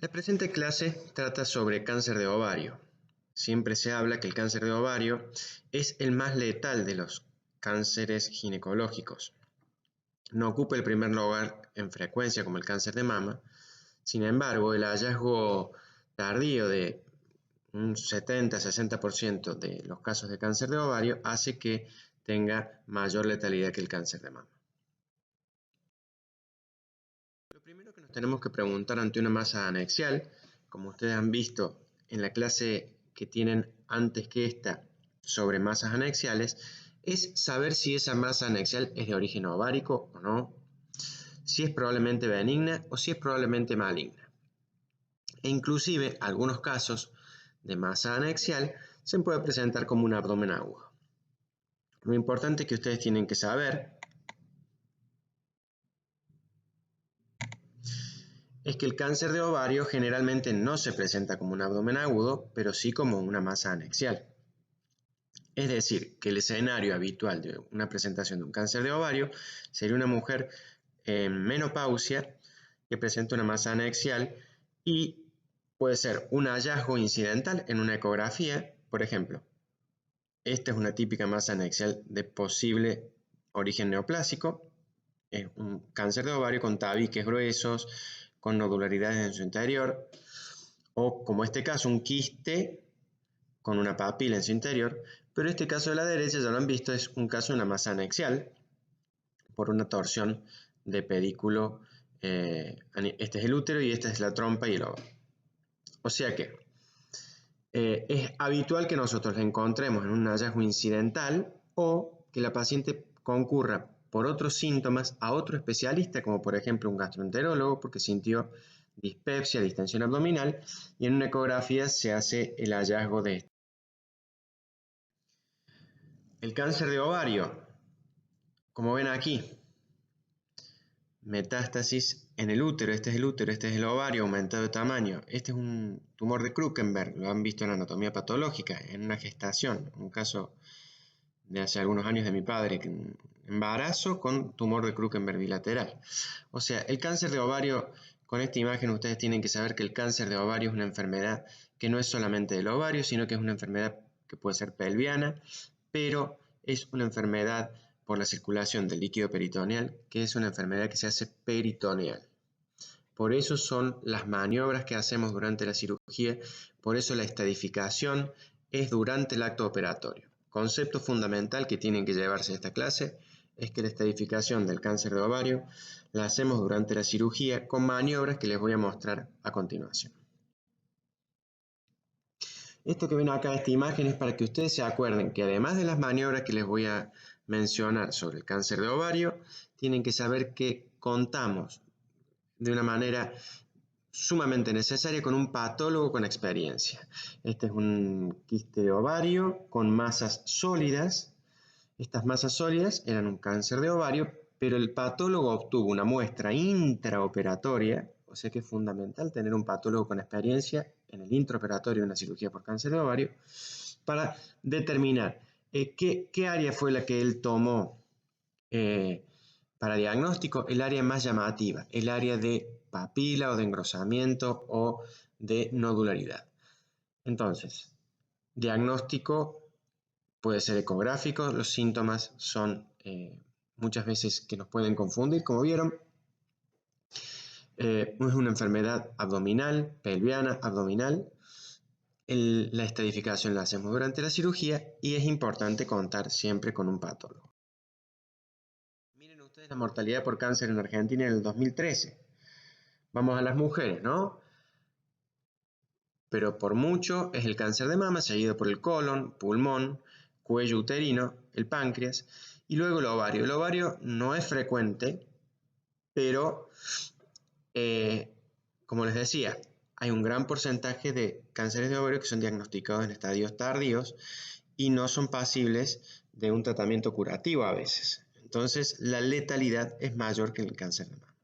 La presente clase trata sobre cáncer de ovario. Siempre se habla que el cáncer de ovario es el más letal de los cánceres ginecológicos. No ocupa el primer lugar en frecuencia como el cáncer de mama. Sin embargo, el hallazgo tardío de un 70-60% de los casos de cáncer de ovario hace que tenga mayor letalidad que el cáncer de mama. Lo primero que nos tenemos que preguntar ante una masa anexial, como ustedes han visto en la clase que tienen antes que esta sobre masas anexiales, es saber si esa masa anexial es de origen ovárico o no, si es probablemente benigna o si es probablemente maligna. E inclusive algunos casos de masa anexial se puede presentar como un abdomen agudo. Lo importante que ustedes tienen que saber es que el cáncer de ovario generalmente no se presenta como un abdomen agudo, pero sí como una masa anexial. Es decir, que el escenario habitual de una presentación de un cáncer de ovario sería una mujer en menopausia que presenta una masa anexial y puede ser un hallazgo incidental en una ecografía, por ejemplo. Esta es una típica masa anexial de posible origen neoplásico. Es un cáncer de ovario con tabiques gruesos, con nodularidades en su interior, o como este caso, un quiste con una papila en su interior, pero este caso de la derecha, ya lo han visto, es un caso de una masa anexial por una torsión de pedículo. Este es el útero y esta es la trompa y el ovario. O sea que es habitual que nosotros la encontremos en un hallazgo incidental o que la paciente concurra por otros síntomas a otro especialista, como por ejemplo un gastroenterólogo, porque sintió dispepsia, distensión abdominal, y en una ecografía se hace el hallazgo de esto. El cáncer de ovario, como ven aquí, metástasis en el útero, este es el útero, este es el ovario aumentado de tamaño, este es un tumor de Krukenberg, lo han visto en la anatomía patológica, en una gestación, un caso de hace algunos años de mi padre, embarazo con tumor de Krukenberg bilateral. O sea, el cáncer de ovario, con esta imagen ustedes tienen que saber que el cáncer de ovario es una enfermedad que no es solamente del ovario, sino que es una enfermedad que puede ser pelviana, pero es una enfermedad por la circulación del líquido peritoneal, que es una enfermedad que se hace peritoneal. Por eso son las maniobras que hacemos durante la cirugía, por eso la estadificación es durante el acto operatorio. Concepto fundamental que tienen que llevarse a esta clase es que la estadificación del cáncer de ovario la hacemos durante la cirugía con maniobras que les voy a mostrar a continuación. Esto que ven acá, esta imagen, es para que ustedes se acuerden que además de las maniobras que les voy a mencionar sobre el cáncer de ovario, tienen que saber que contamos de una manera sumamente necesaria con un patólogo con experiencia. Este es un quiste de ovario con masas sólidas. Estas masas sólidas eran un cáncer de ovario, pero el patólogo obtuvo una muestra intraoperatoria, o sea que es fundamental tener un patólogo con experiencia en el intraoperatorio de una cirugía por cáncer de ovario, para determinar qué área fue la que él tomó para diagnóstico, el área más llamativa, el área de papila o de engrosamiento o de nodularidad. Entonces, diagnóstico puede ser ecográfico, los síntomas son muchas veces que nos pueden confundir, como vieron. Es una enfermedad abdominal, pelviana, abdominal. La estadificación la hacemos durante la cirugía y es importante contar siempre con un patólogo. Miren ustedes la mortalidad por cáncer en Argentina en el 2013. Vamos a las mujeres, ¿no? Pero por mucho es el cáncer de mama, seguido por el colon, pulmón, cuello uterino, el páncreas y luego el ovario. El ovario no es frecuente, pero como les decía, hay un gran porcentaje de cánceres de ovario que son diagnosticados en estadios tardíos y no son pasibles de un tratamiento curativo a veces. Entonces, la letalidad es mayor que en el cáncer de mama.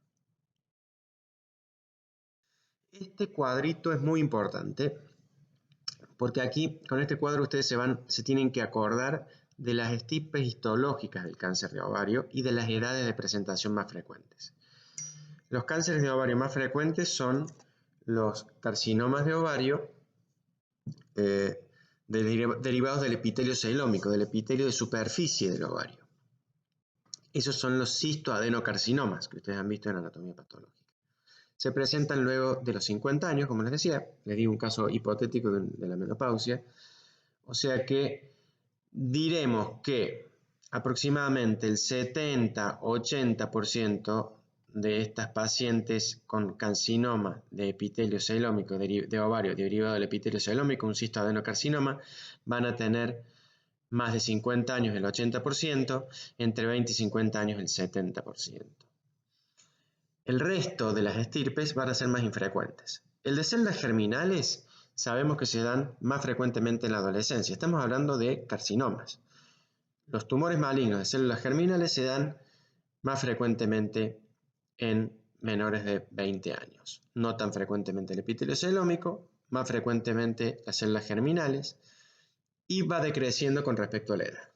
Este cuadrito es muy importante porque aquí, con este cuadro, ustedes se tienen que acordar de las estirpes histológicas del cáncer de ovario y de las edades de presentación más frecuentes. Los cánceres de ovario más frecuentes son los carcinomas de ovario derivados del epitelio celómico, del epitelio de superficie del ovario. Esos son los cistoadenocarcinomas que ustedes han visto en anatomía patológica. Se presentan luego de los 50 años, como les decía, les digo un caso hipotético de la menopausia, o sea que diremos que aproximadamente el 70-80% de estas pacientes con carcinoma de epitelio celómico de ovario derivado del epitelio celómico, un cistoadenocarcinoma, van a tener más de 50 años el 80%, entre 20 y 50 años el 70%. El resto de las estirpes van a ser más infrecuentes. El de células germinales sabemos que se dan más frecuentemente en la adolescencia. Estamos hablando de carcinomas. Los tumores malignos de células germinales se dan más frecuentemente en menores de 20 años. No tan frecuentemente el epitelio celómico, más frecuentemente las células germinales, y va decreciendo con respecto a la edad.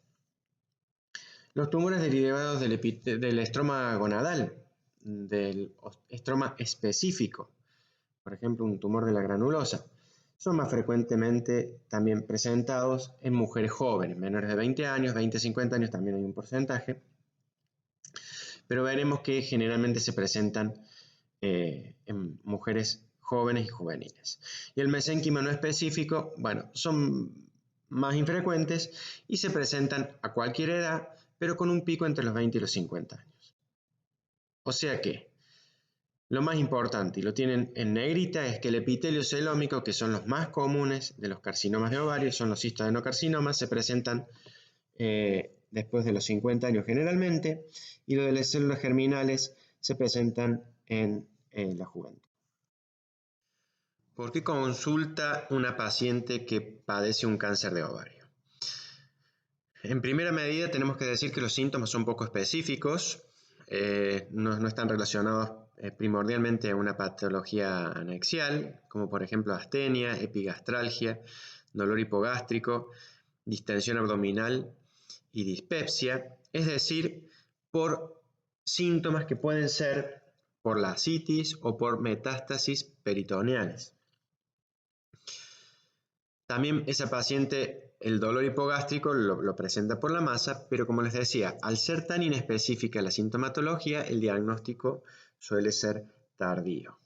Los tumores derivados del estroma gonadal, del estroma específico, por ejemplo un tumor de la granulosa, son más frecuentemente también presentados en mujeres jóvenes, menores de 20 años, 20-50 años también hay un porcentaje, pero veremos que generalmente se presentan en mujeres jóvenes y juveniles. Y el mesénquima no específico, bueno, son más infrecuentes y se presentan a cualquier edad, pero con un pico entre los 20 y los 50 años. O sea que lo más importante, y lo tienen en negrita, es que el epitelio celómico, que son los más comunes de los carcinomas de ovario, son los cistoadenocarcinomas, se presentan después de los 50 años generalmente, y lo de las células germinales se presentan en la juventud. ¿Por qué consulta una paciente que padece un cáncer de ovario? En primera medida tenemos que decir que los síntomas son poco específicos, no están relacionados primordialmente a una patología anexial, como por ejemplo astenia, epigastralgia, dolor hipogástrico, distensión abdominal y dispepsia, es decir, por síntomas que pueden ser por la ascitis o por metástasis peritoneales. También esa paciente, el dolor hipogástrico lo presenta por la masa, pero como les decía, al ser tan inespecífica la sintomatología, el diagnóstico suele ser tardío.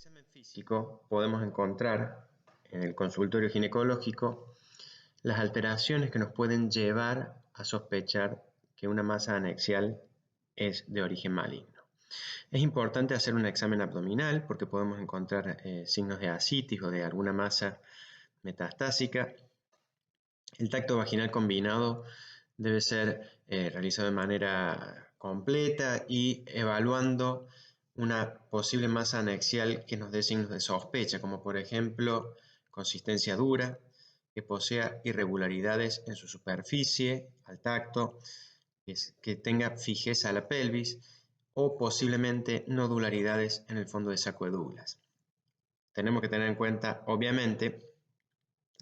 En el examen físico podemos encontrar en el consultorio ginecológico las alteraciones que nos pueden llevar a sospechar que una masa anexial es de origen maligno. Es importante hacer un examen abdominal porque podemos encontrar signos de ascitis o de alguna masa metastásica. El tacto vaginal combinado debe ser realizado de manera completa y evaluando una posible masa anexial que nos dé signos de sospecha, como por ejemplo consistencia dura, que posea irregularidades en su superficie, al tacto, que tenga fijeza a la pelvis o posiblemente nodularidades en el fondo de saco de Douglas. Tenemos que tener en cuenta, obviamente,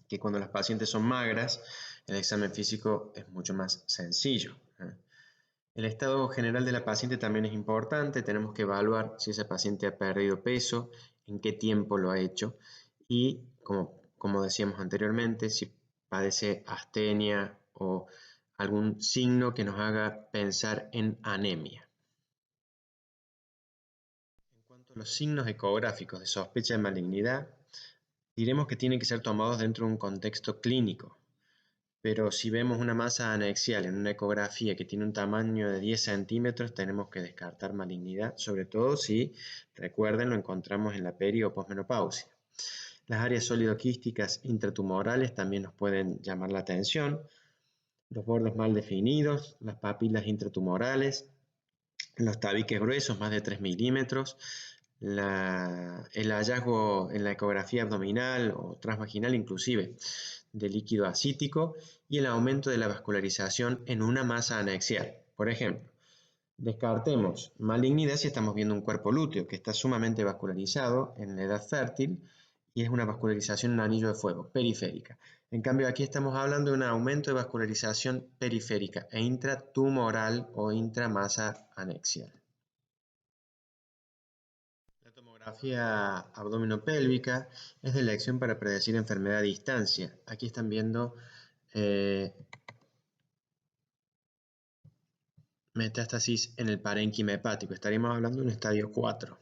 que cuando las pacientes son magras, el examen físico es mucho más sencillo. El estado general de la paciente también es importante, tenemos que evaluar si esa paciente ha perdido peso, en qué tiempo lo ha hecho y, como decíamos anteriormente, si padece astenia o algún signo que nos haga pensar en anemia. En cuanto a los signos ecográficos de sospecha de malignidad, diremos que tienen que ser tomados dentro de un contexto clínico, pero si vemos una masa anexial en una ecografía que tiene un tamaño de 10 centímetros, tenemos que descartar malignidad, sobre todo si, recuerden, lo encontramos en la peri o posmenopausia. Las áreas sólido-quísticas intratumorales también nos pueden llamar la atención, los bordes mal definidos, las papilas intratumorales, los tabiques gruesos, más de 3 milímetros, el hallazgo en la ecografía abdominal o transvaginal inclusive de líquido ascítico y el aumento de la vascularización en una masa anexial. Por ejemplo, descartemos malignidad si estamos viendo un cuerpo lúteo que está sumamente vascularizado en la edad fértil y es una vascularización en anillo de fuego, periférica. En cambio, aquí estamos hablando de un aumento de vascularización periférica e intratumoral o intramasa anexial. Tomografía abdominopélvica es de elección para predecir enfermedad a distancia. Aquí están viendo metástasis en el parénquima hepático. Estaríamos hablando de un estadio 4.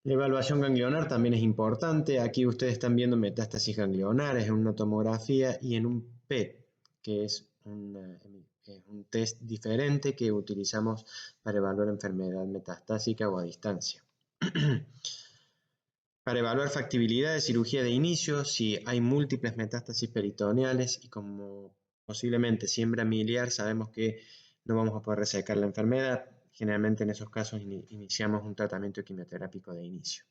La evaluación ganglionar también es importante. Aquí ustedes están viendo metástasis ganglionares en una tomografía y en un PET, que es un test diferente que utilizamos para evaluar enfermedad metastásica o a distancia. Para evaluar factibilidad de cirugía de inicio, si hay múltiples metástasis peritoneales y como posiblemente siembra miliar, sabemos que no vamos a poder resecar la enfermedad. Generalmente en esos casos iniciamos un tratamiento quimioterápico de inicio.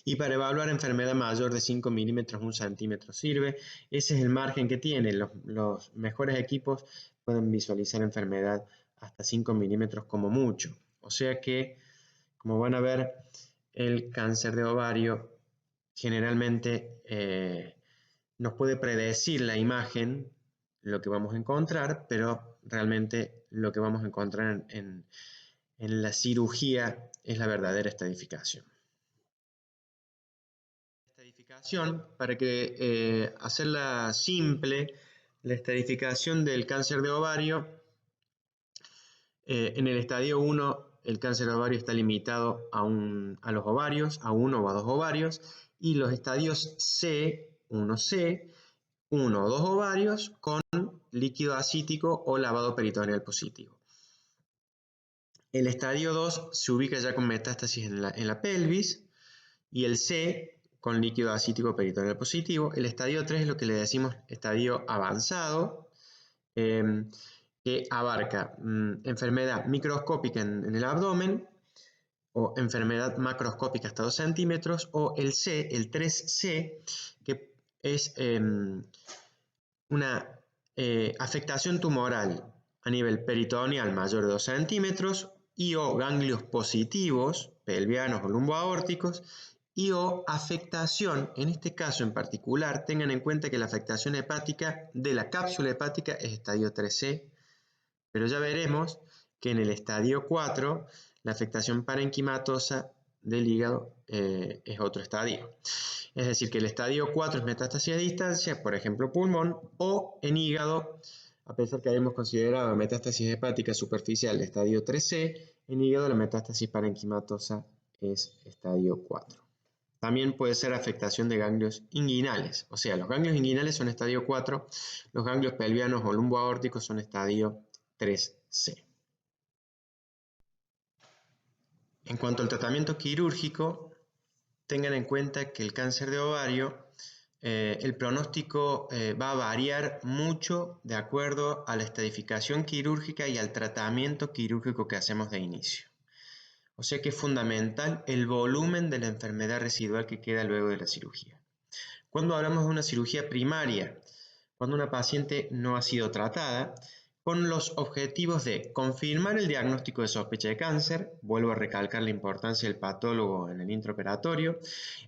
Y para evaluar enfermedad mayor de 5 milímetros, 1 centímetro sirve. Ese es el margen que tienen. Los mejores equipos pueden visualizar enfermedad hasta 5 milímetros como mucho. O sea que, como van a ver, el cáncer de ovario generalmente nos puede predecir la imagen, lo que vamos a encontrar, pero realmente lo que vamos a encontrar en la cirugía es la verdadera estadificación. Para que hacerla simple, la estadificación del cáncer de ovario, en el estadio 1 el cáncer de ovario está limitado a los ovarios, a 1 o a 2 ovarios, y los estadios C, 1C, 1 o 2 ovarios con líquido ascítico o lavado peritoneal positivo. El estadio 2 se ubica ya con metástasis en la pelvis, y el C con líquido ascítico peritoneal positivo. El estadio 3 es lo que le decimos estadio avanzado, que abarca enfermedad microscópica en el abdomen, o enfermedad macroscópica hasta 2 centímetros, o el C, el 3C, que es una afectación tumoral a nivel peritoneal mayor de 2 centímetros, y o ganglios positivos, pelvianos o lumboaórticos, y o afectación, en este caso en particular, tengan en cuenta que la afectación hepática de la cápsula hepática es estadio 3C, pero ya veremos que en el estadio 4 la afectación parenquimatosa del hígado es otro estadio. Es decir, que el estadio 4 es metástasis a distancia, por ejemplo pulmón, o en hígado, a pesar que hayamos considerado metástasis hepática superficial estadio 3C, en hígado la metástasis parenquimatosa es estadio 4. También puede ser afectación de ganglios inguinales, o sea, los ganglios inguinales son estadio 4, los ganglios pelvianos o lumboaórticos son estadio 3C. En cuanto al tratamiento quirúrgico, tengan en cuenta que el cáncer de ovario, el pronóstico va a variar mucho de acuerdo a la estadificación quirúrgica y al tratamiento quirúrgico que hacemos de inicio. O sea que es fundamental el volumen de la enfermedad residual que queda luego de la cirugía. Cuando hablamos de una cirugía primaria, cuando una paciente no ha sido tratada, con los objetivos de confirmar el diagnóstico de sospecha de cáncer, vuelvo a recalcar la importancia del patólogo en el intraoperatorio,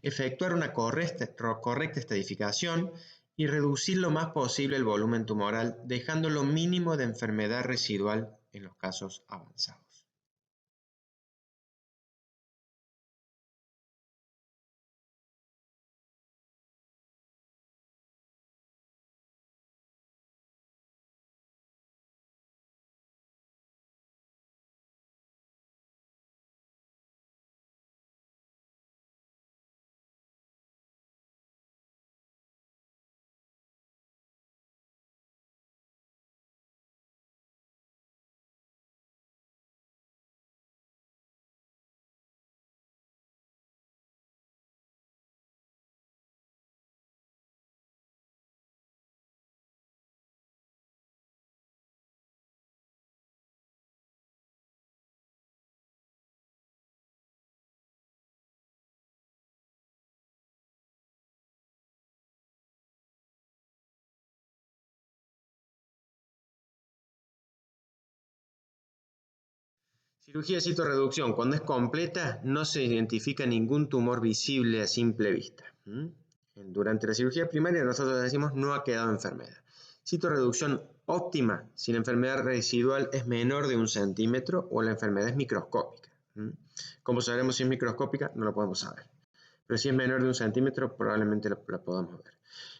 efectuar una correcta estadificación y reducir lo más posible el volumen tumoral, dejando lo mínimo de enfermedad residual en los casos avanzados. Cirugía de citorreducción, cuando es completa, no se identifica ningún tumor visible a simple vista. Durante la cirugía primaria nosotros decimos no ha quedado enfermedad. Citorreducción óptima, si la enfermedad residual es menor de 1 centímetro o la enfermedad es microscópica. Como sabremos si es microscópica, no lo podemos saber. Pero si es menor de 1 centímetro, probablemente la podamos ver.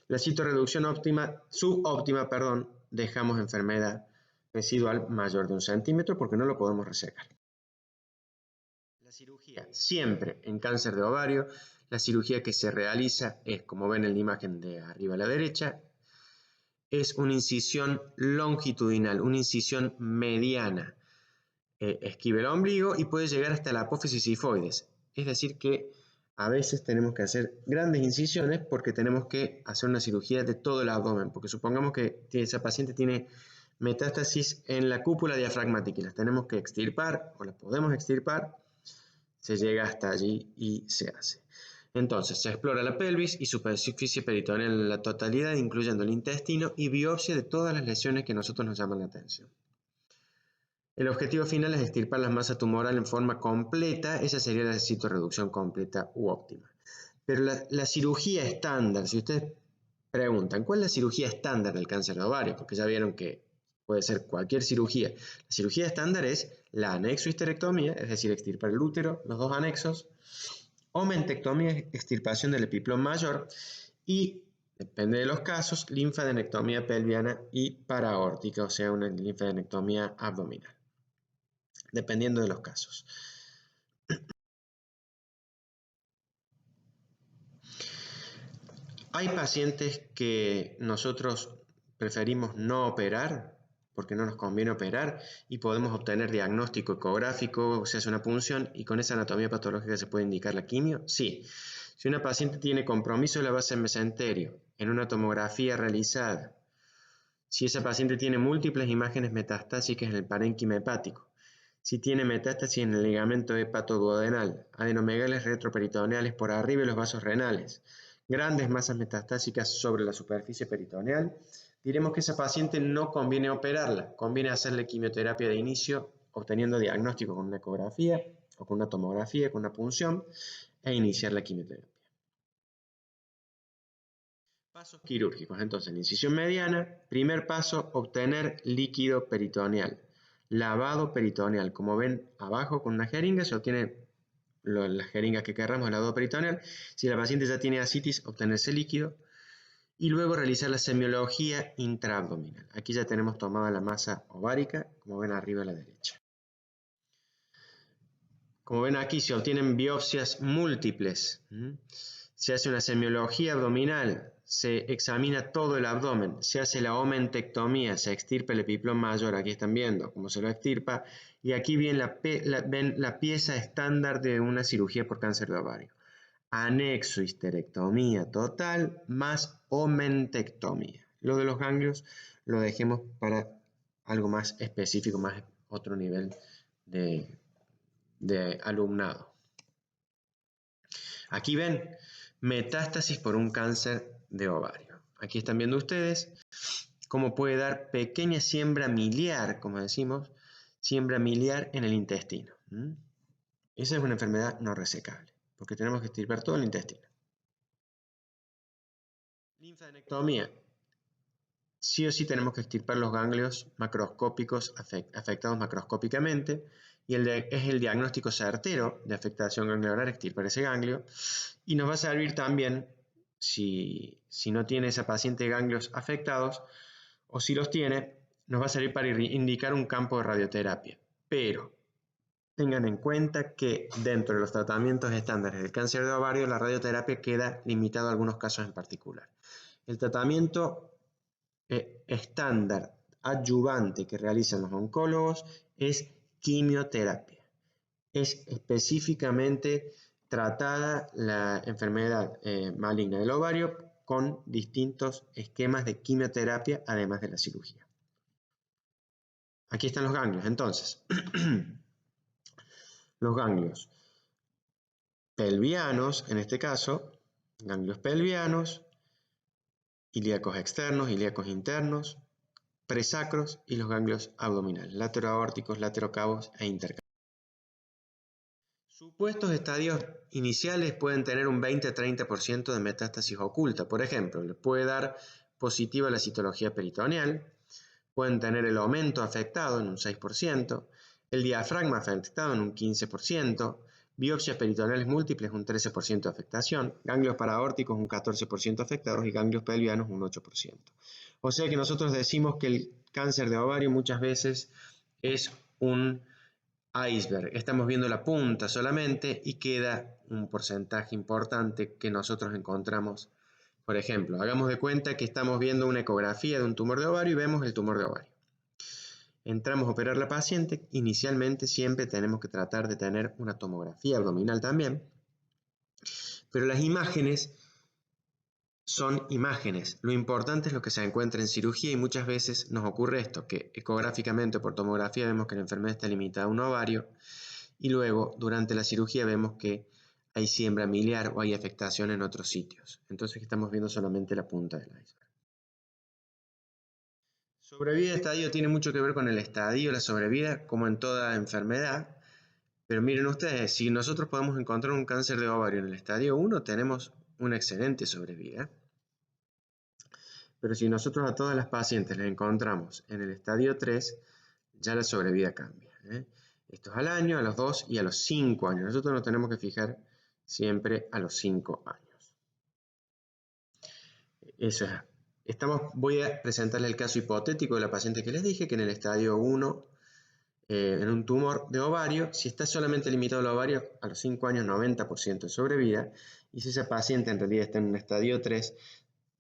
La citorreducción subóptima, dejamos enfermedad residual mayor de 1 centímetro porque no lo podemos resecar. La cirugía, siempre en cáncer de ovario, la cirugía que se realiza es, como ven en la imagen de arriba a la derecha, es una incisión longitudinal, una incisión mediana. Esquiva el ombligo y puede llegar hasta la apófisis sifoides. Es decir que a veces tenemos que hacer grandes incisiones porque tenemos que hacer una cirugía de todo el abdomen, porque supongamos que esa paciente tiene metástasis en la cúpula diafragmática y las tenemos que extirpar o las podemos extirpar, se llega hasta allí y se hace. Entonces se explora la pelvis y superficie peritoneal en la totalidad, incluyendo el intestino, y biopsia de todas las lesiones que a nosotros nos llaman la atención. El objetivo final es extirpar la masa tumoral en forma completa, esa sería la citorreducción completa u óptima. Pero la cirugía estándar, si ustedes preguntan, ¿cuál es la cirugía estándar del cáncer de ovario? Porque ya vieron que puede ser cualquier cirugía. La cirugía estándar es la anexohisterectomía, es decir, extirpar el útero, los dos anexos, omentectomía, extirpación del epiplón mayor, y, depende de los casos, linfadenectomía pelviana y paraórtica, o sea, una linfadenectomía abdominal, dependiendo de los casos. Hay pacientes que nosotros preferimos no operar porque no nos conviene operar y podemos obtener diagnóstico ecográfico, se hace una punción y con esa anatomía patológica se puede indicar la quimio. Sí. Si una paciente tiene compromiso de la base mesenterio en una tomografía realizada, si esa paciente tiene múltiples imágenes metastásicas en el parénquima hepático, si tiene metástasis en el ligamento hepatoduodenal, adenomegalias retroperitoneales por arriba de los vasos renales, grandes masas metastásicas sobre la superficie peritoneal, diremos que esa paciente no conviene operarla, conviene hacerle quimioterapia de inicio, obteniendo diagnóstico con una ecografía o con una tomografía, con una punción, e iniciar la quimioterapia. Pasos quirúrgicos. Entonces, la incisión mediana, primer paso, obtener líquido peritoneal. Lavado peritoneal. Como ven abajo con una jeringa se obtiene la jeringa que querramos, el lavado peritoneal. Si la paciente ya tiene ascitis, obtener ese líquido. Y luego realizar la semiología intraabdominal. Aquí ya tenemos tomada la masa ovárica, como ven arriba a la derecha. Como ven aquí se obtienen biopsias múltiples. Se hace una semiología abdominal, se examina todo el abdomen, se hace la omentectomía, se extirpa el epiplón mayor, aquí están viendo cómo se lo extirpa, y aquí ven la pieza estándar de una cirugía por cáncer de ovario. Anexo histerectomía total más omentectomía. Lo de los ganglios lo dejemos para algo más específico, más otro nivel de alumnado. Aquí ven metástasis por un cáncer de ovario. Aquí están viendo ustedes cómo puede dar pequeña siembra miliar, como decimos, siembra miliar en el intestino. Esa es una enfermedad no resecable, porque tenemos que extirpar todo el intestino. Linfadenectomía. Sí o sí tenemos que extirpar los ganglios macroscópicos afectados macroscópicamente, y es el diagnóstico certero de afectación ganglionar, extirpar ese ganglio, y nos va a servir también, si no tiene esa paciente ganglios afectados, o si los tiene, nos va a servir para indicar un campo de radioterapia. Pero tengan en cuenta que dentro de los tratamientos estándares del cáncer de ovario, la radioterapia queda limitado a algunos casos en particular. El tratamiento estándar adyuvante que realizan los oncólogos es quimioterapia. Es específicamente tratada la enfermedad maligna del ovario con distintos esquemas de quimioterapia, además de la cirugía. Aquí están los ganglios, entonces. Los ganglios pelvianos, en este caso, ganglios pelvianos, ilíacos externos, ilíacos internos, presacros y los ganglios abdominales, lateroaórticos, laterocavos e intercavos. Supuestos estadios iniciales pueden tener un 20-30% de metástasis oculta. Por ejemplo, les puede dar positiva la citología peritoneal, pueden tener el aumento afectado en un 6%, el diafragma afectado en un 15%, biopsias peritoneales múltiples un 13% de afectación, ganglios paraórticos un 14% afectados y ganglios pelvianos un 8%. O sea que nosotros decimos que el cáncer de ovario muchas veces es un iceberg. Estamos viendo la punta solamente y queda un porcentaje importante que nosotros encontramos. Por ejemplo, hagamos de cuenta que estamos viendo una ecografía de un tumor de ovario y vemos el tumor de ovario. Entramos a operar a la paciente, inicialmente siempre tenemos que tratar de tener una tomografía abdominal también, pero las imágenes son imágenes. Lo importante es lo que se encuentra en cirugía y muchas veces nos ocurre esto, que ecográficamente o por tomografía vemos que la enfermedad está limitada a un ovario y luego durante la cirugía vemos que hay siembra miliar o hay afectación en otros sitios. Entonces estamos viendo solamente la punta del iceberg. Sobrevida de estadio tiene mucho que ver con el estadio, la sobrevida, como en toda enfermedad. Pero miren ustedes, si nosotros podemos encontrar un cáncer de ovario en el estadio 1, tenemos una excelente sobrevida. Pero si nosotros a todas las pacientes las encontramos en el estadio 3, ya la sobrevida cambia. Esto es al año, a los 2 y a los 5 años. Nosotros nos tenemos que fijar siempre a los 5 años. Eso es. Voy a presentarles el caso hipotético de la paciente que les dije, que en el estadio 1, en un tumor de ovario, si está solamente limitado al ovario, a los 5 años 90% de sobrevida, y si esa paciente en realidad está en un estadio 3,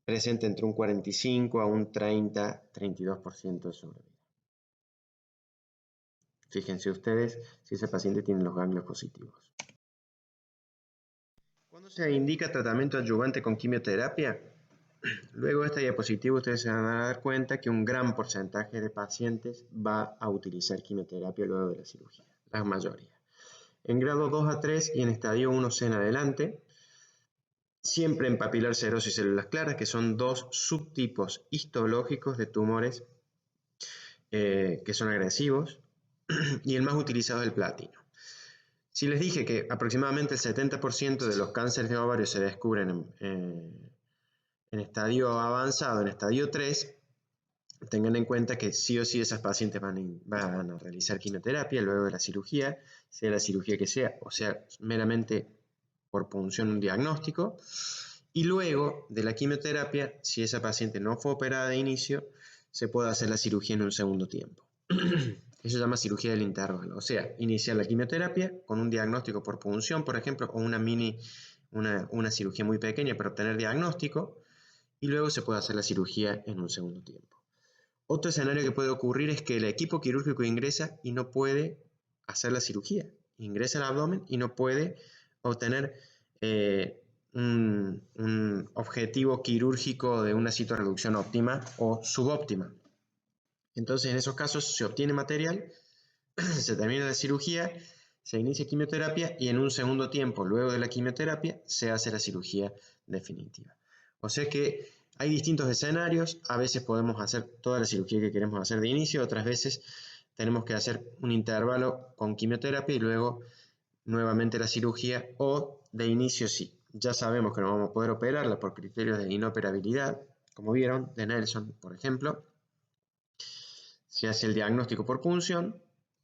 presenta entre un 45 a un 30-32% de sobrevida. Fíjense ustedes si ese paciente tiene los ganglios positivos. ¿Cuándo se indica tratamiento adyuvante con quimioterapia? Luego de esta diapositiva ustedes se van a dar cuenta que un gran porcentaje de pacientes va a utilizar quimioterapia luego de la cirugía, la mayoría. En grado 2 a 3 y en estadio 1C en adelante, siempre en papilar seroso y células claras, que son dos subtipos histológicos de tumores que son agresivos, y el más utilizado es el platino. Si les dije que aproximadamente el 70% de los cánceres de ovario se descubren en estadio avanzado, en estadio 3, tengan en cuenta que sí o sí esas pacientes van a realizar quimioterapia luego de la cirugía, sea la cirugía que sea, o sea, meramente por punción un diagnóstico, y luego de la quimioterapia, si esa paciente no fue operada de inicio, se puede hacer la cirugía en un segundo tiempo. Eso se llama cirugía del intervalo, o sea, iniciar la quimioterapia con un diagnóstico por punción, por ejemplo, o una cirugía muy pequeña para obtener diagnóstico, y luego se puede hacer la cirugía en un segundo tiempo. Otro escenario que puede ocurrir es que el equipo quirúrgico ingresa y no puede hacer la cirugía. Ingresa al abdomen y no puede obtener un objetivo quirúrgico de una citorreducción óptima o subóptima. Entonces, en esos casos se obtiene material, se termina la cirugía, se inicia quimioterapia y en un segundo tiempo, luego de la quimioterapia, se hace la cirugía definitiva. O sea que hay distintos escenarios, a veces podemos hacer toda la cirugía que queremos hacer de inicio, otras veces tenemos que hacer un intervalo con quimioterapia y luego nuevamente la cirugía, o de inicio sí. Ya sabemos que no vamos a poder operarla por criterios de inoperabilidad, como vieron, de Nelson, por ejemplo. Se hace el diagnóstico por punción,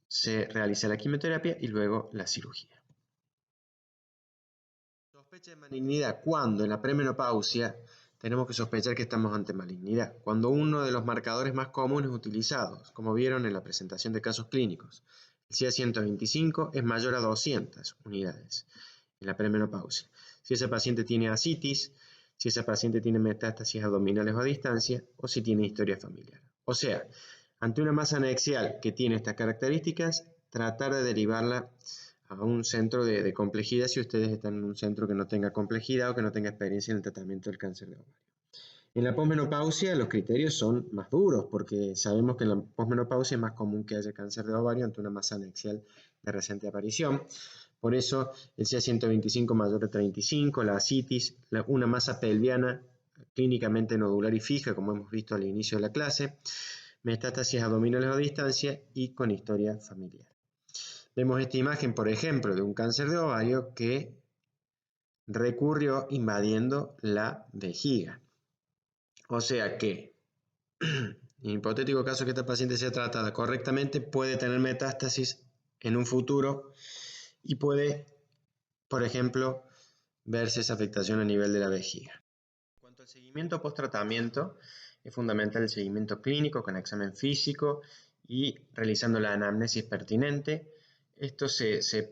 se realiza la quimioterapia y luego la cirugía. Sospecha de malignidad. Cuando en la premenopausia tenemos que sospechar que estamos ante malignidad. Cuando uno de los marcadores más comunes utilizados, como vieron en la presentación de casos clínicos, el CA125 es mayor a 200 unidades en la premenopausia. Si ese paciente tiene ascitis, si ese paciente tiene metástasis abdominales o a distancia, o si tiene historia familiar. O sea, ante una masa anexial que tiene estas características, tratar de derivarla a un centro de complejidad si ustedes están en un centro que no tenga complejidad o que no tenga experiencia en el tratamiento del cáncer de ovario. En la posmenopausia los criterios son más duros porque sabemos que en la posmenopausia es más común que haya cáncer de ovario ante una masa anexial de reciente aparición. Por eso el CA125 mayor a 35, la ascitis, una masa pelviana clínicamente nodular y fija, como hemos visto al inicio de la clase, metástasis abdominales a distancia y con historia familiar. Vemos esta imagen, por ejemplo, de un cáncer de ovario que recurrió invadiendo la vejiga. O sea que, en el hipotético caso que esta paciente sea tratada correctamente, puede tener metástasis en un futuro y puede, por ejemplo, verse esa afectación a nivel de la vejiga. En cuanto al seguimiento post-tratamiento, es fundamental el seguimiento clínico con examen físico y realizando la anamnesis pertinente. Esto se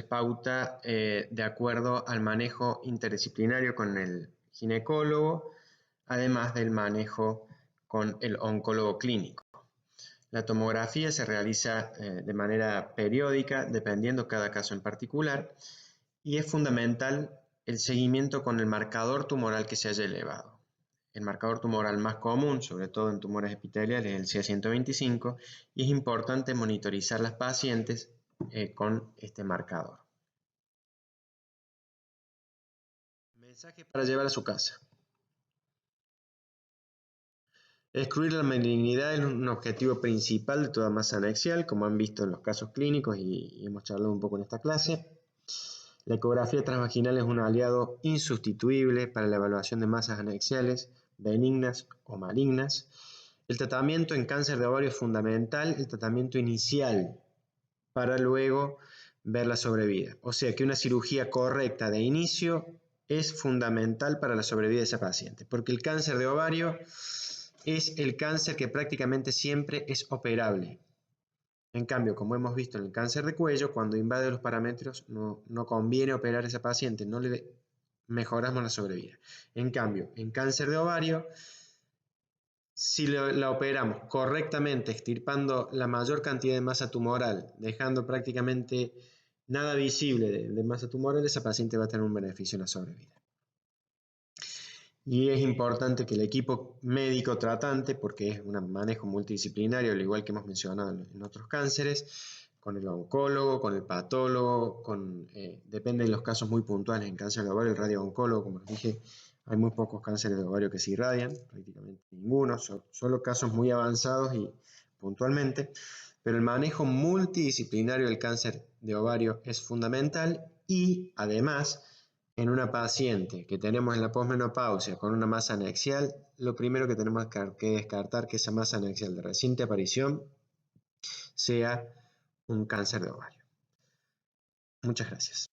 pauta de acuerdo al manejo interdisciplinario con el ginecólogo, además del manejo con el oncólogo clínico. La tomografía se realiza de manera periódica, dependiendo cada caso en particular, y es fundamental el seguimiento con el marcador tumoral que se haya elevado. El marcador tumoral más común, sobre todo en tumores epiteliales, es el CA125, y es importante monitorizar las pacientes con este marcador. Mensaje para llevar a su casa. Excluir la malignidad es un objetivo principal de toda masa anexial, como han visto en los casos clínicos y hemos charlado un poco en esta clase. La ecografía transvaginal es un aliado insustituible para la evaluación de masas anexiales, benignas o malignas. El tratamiento en cáncer de ovario es fundamental, el tratamiento inicial, para luego ver la sobrevida. O sea que una cirugía correcta de inicio es fundamental para la sobrevida de esa paciente, porque el cáncer de ovario es el cáncer que prácticamente siempre es operable. En cambio, como hemos visto en el cáncer de cuello, cuando invade los parámetros no conviene operar a esa paciente, no le mejoramos la sobrevida. En cambio, en cáncer de ovario, si la operamos correctamente, extirpando la mayor cantidad de masa tumoral, dejando prácticamente nada visible de masa tumoral, esa paciente va a tener un beneficio en la sobrevida. Y es importante que el equipo médico tratante, porque es un manejo multidisciplinario, al igual que hemos mencionado en otros cánceres, con el oncólogo, con el patólogo, depende de los casos muy puntuales. En cáncer de ovario, el radiooncólogo, como les dije, hay muy pocos cánceres de ovario que se irradian, prácticamente ninguno, solo casos muy avanzados y puntualmente. Pero el manejo multidisciplinario del cáncer de ovario es fundamental y además, en una paciente que tenemos en la posmenopausia con una masa anexial, lo primero que tenemos que descartar que esa masa anexial de reciente aparición sea un cáncer de ovario. Muchas gracias.